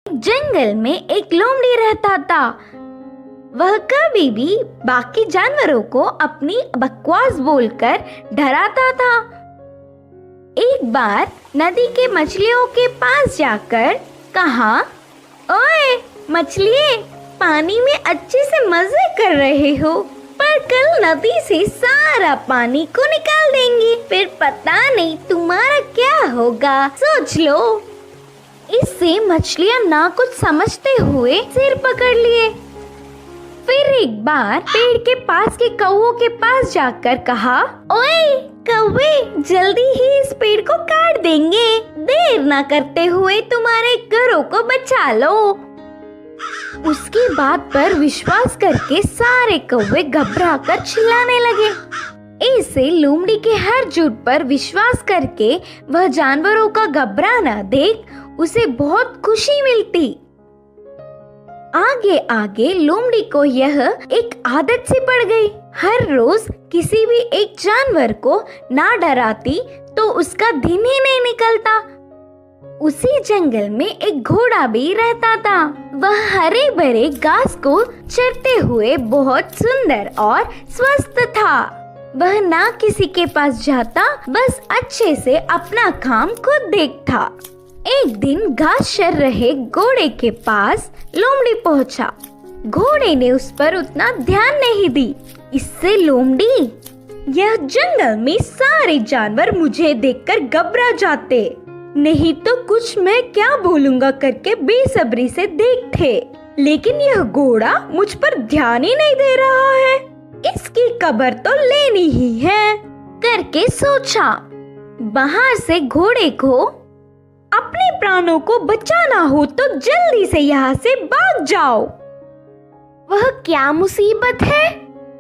जंगल में एक लोमड़ी रहता था। वह कभी भी बाकी जानवरों को अपनी बकवास बोलकर डराता था। एक बार नदी के मछलियों के पास जाकर कहा, ओए मछलिए, पानी में अच्छे से मजे कर रहे हो, पर कल नदी से सारा पानी को निकाल देंगे, फिर पता नहीं तुम्हारा क्या होगा, सोच लो। इससे मछलियां ना कुछ समझते हुए सिर पकड़ लिए। फिर एक बार पेड़ के पास के कौवों के पास जाकर कहा, ओए कौवे, जल्दी ही इस पेड़ को काट देंगे, देर ना करते हुए तुम्हारे घरों को बचा लो। उसकी बात पर विश्वास करके सारे कौवे घबराकर चिल्लाने लगे। ऐसे लोमड़ी के हर झूठ पर विश्वास करके वह जानवरों का घबराना देख उसे बहुत खुशी मिलती। आगे आगे लोमड़ी को यह एक आदत सी पड़ गई। हर रोज किसी भी एक जानवर को ना डराती तो उसका दिन ही नहीं निकलता। उसी जंगल में एक घोड़ा भी रहता था। वह हरे भरे घास को चरते हुए बहुत सुंदर और स्वस्थ था। वह ना किसी के पास जाता, बस अच्छे से अपना काम खुद देखता। एक दिन घास चर रहे घोड़े के पास लोमड़ी पहुंचा। घोड़े ने उस पर उतना ध्यान नहीं दी। इससे लोमड़ी, यह जंगल में सारे जानवर मुझे देखकर घबरा जाते, नहीं तो कुछ मैं क्या बोलूंगा करके बेसब्री से देखते, लेकिन यह घोड़ा मुझ पर ध्यान ही नहीं दे रहा है, इसकी खबर तो लेनी ही है करके सोचा। बाहर से घोड़े को अपने प्राणों को बचाना हो तो जल्दी से यहाँ से भाग जाओ। वह क्या मुसीबत है?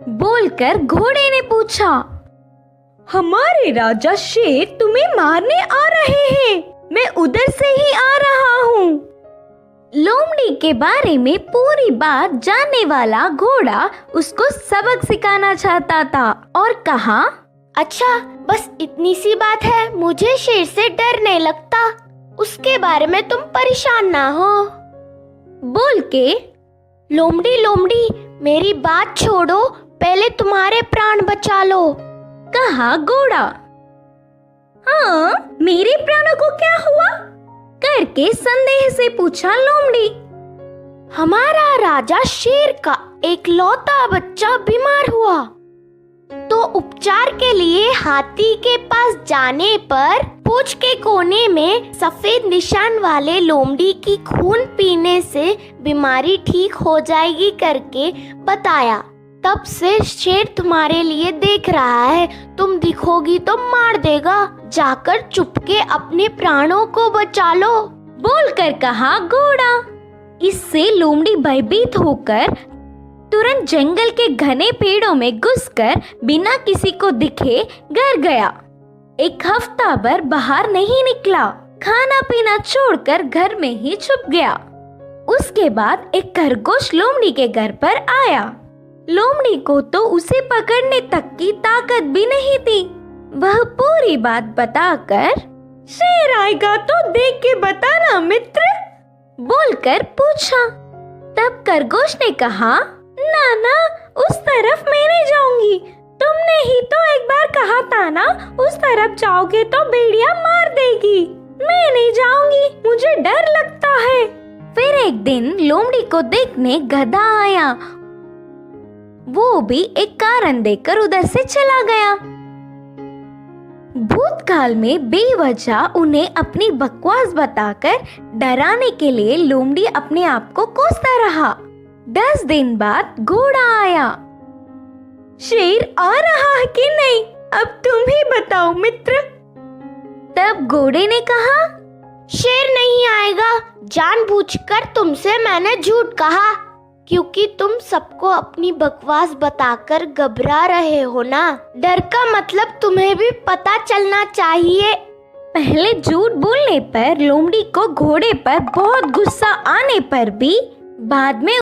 बोलकर घोड़े ने पूछा। हमारे राजा शेर तुम्हें मारने आ रहे हैं, मैं उधर से ही आ रहा हूँ। लोमड़ी के बारे में पूरी बात जानने वाला घोड़ा उसको सबक सिखाना चाहता था और कहा, अच्छा बस इतनी सी बात है, मुझे शेर से डर नहीं लगता, उसके बारे में तुम परेशान ना हो। बोल के लोमड़ी लोमड़ी मेरी बात छोड़ो, पहले तुम्हारे प्राण बचा लो, कहा घोड़ा। हाँ, मेरे प्राणों को क्या हुआ? करके संदेह से पूछा लोमड़ी। हमारा राजा शेर का एक लौता बच्चा बीमार हुआ, तो उपचार के लिए हाथी के पास जाने पर पूंछ के कोने में सफेद निशान वाले लोमड़ी की खून पीने से बीमारी ठीक हो जाएगी करके बताया। तब से शेर तुम्हारे लिए देख रहा है, तुम दिखोगी तो मार देगा, जाकर चुपके अपने प्राणों को बचा लो, बोलकर कहा घोड़ा। इससे लोमड़ी भयभीत होकर तुरंत जंगल के घने पेड़ों में घुसकर बिना किसी को दिखे घर गया। एक हफ्ता भर बाहर नहीं निकला, खाना पीना छोड़कर घर में ही छुप गया। उसके बाद एक खरगोश लोमड़ी के घर पर आया। लोमड़ी को तो उसे पकड़ने तक की ताकत भी नहीं थी। वह पूरी बात बताकर, शेर आएगा तो देख के बताना मित्र, बोलकर पूछा। तब खरगोश ने कहा, ना उस तरफ मैं नहीं जाऊंगी, तुमने ही तो एक बार कहा था ना, उस तरफ जाओगे तो भेड़िया मार देगी, मैं नहीं जाऊंगी, मुझे डर लगता है। फिर एक दिन लोमड़ी को देखने गधा आया। वो भी एक कारण देकर उधर से चला गया। भूतकाल में बेवजह उन्हें अपनी बकवास बताकर डराने के लिए लोमड़ी अपने आप को कोसता रहा। 10 दिन बाद घोड़ा आया। शेर आ रहा है कि नहीं, अब तुम ही बताओ मित्र। तब घोड़े ने कहा, शेर नहीं आएगा, जानबूझकर तुमसे मैंने झूठ कहा, क्योंकि तुम सबको अपनी बकवास बताकर घबरा रहे हो ना। डर का मतलब तुम्हें भी पता चलना चाहिए। पहले झूठ बोलने पर लोमड़ी को घोड़े पर बहुत गुस्सा आने पर भी बाद में